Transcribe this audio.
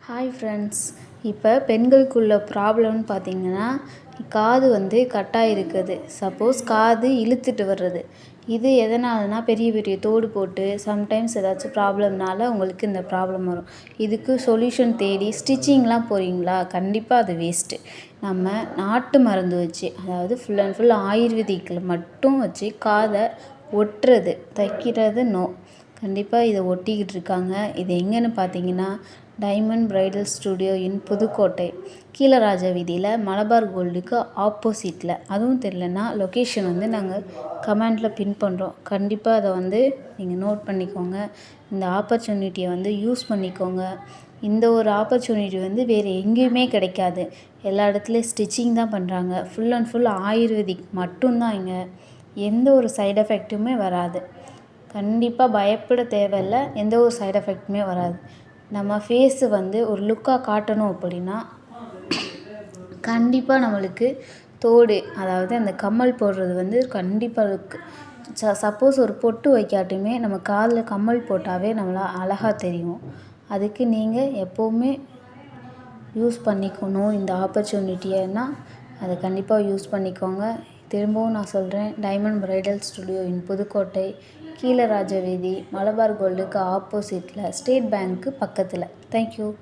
Hi friends. இப்போ பெண்களுக்குள்ள ப்ராப்ளம்னு பார்த்தீங்கன்னா, காது கட்டாக இருக்குது. சப்போஸ் காது இழுத்துட்டு வர்றது. இது எதனாலனா பெரிய பெரிய தோடு போட்டு சம்டைம்ஸ் ஏதாச்சும் ப்ராப்ளம்னால உங்களுக்கு இந்த ப்ராப்ளம் வரும். இதுக்கு சொல்யூஷன் தேடி ஸ்டிச்சிங்லாம் போகிறீங்களா? கண்டிப்பாக அது வேஸ்ட்டு. நம்ம நாட்டு மருந்து வச்சு, அதாவது ஃபுல் அண்ட் ஃபுல் ஆயுர்வேதிக்கில் மட்டும் வச்சு காதை ஒட்டுறது, தைக்கிறது கண்டிப்பாக இதை ஒட்டிக்கிட்டு இருக்காங்க. இது எங்கேன்னு பார்த்தீங்கன்னா, diamond bridal studio in Pudukkottai, Keezharaja வீதியில் மலபார் கோல்டுக்கு ஆப்போசிட்டில். அதுவும் தெரிலனா லொக்கேஷன் நாங்கள் கமெண்டில் பின் பண்ணுறோம். கண்டிப்பாக அதை நீங்கள் நோட் பண்ணிக்கோங்க. இந்த ஆப்பர்ச்சுனிட்டியை யூஸ் பண்ணிக்கோங்க. இந்த ஒரு ஆப்பர்ச்சுனிட்டி வேறு எங்கேயுமே கிடைக்காது. எல்லா இடத்துலையும் ஸ்டிச்சிங் தான் பண்ணுறாங்க. ஃபுல் அண்ட் ஃபுல் ஆயுர்வேதிக் மட்டும்தான் இங்கே. எந்த ஒரு சைடு எஃபெக்ட்டுமே வராது. கண்டிப்பாக பயப்பட தேவையில்லை. எந்த ஒரு சைடு எஃபெக்ட்டுமே வராது. நம்ம ஃபேஸு ஒரு லுக்காக காட்டணும் அப்படின்னா, கண்டிப்பாக நம்மளுக்கு தோடு, அதாவது அந்த கம்மல் போடுறது கண்டிப்பாக லுக். சப்போஸ் ஒரு பொட்டு வைக்காட்டுமே நம்ம காதில் கம்மல் போட்டாவே நம்மளை அழகாக தெரியும். அதுக்கு நீங்கள் எப்போவுமே யூஸ் பண்ணிக்கணும் இந்த ஆப்பர்ச்சுனிட்டியன்னா, அதை கண்டிப்பாக யூஸ் பண்ணிக்கோங்க. திரும்பவும் நான் சொல்கிறேன், diamond bridal studio in Pudukkottai, Keezharaja வீதி, மலபார் கோல்டுக்கு ஆப்போசிட்டில், ஸ்டேட் பேங்க்கு பக்கத்தில். தேங்க்யூ.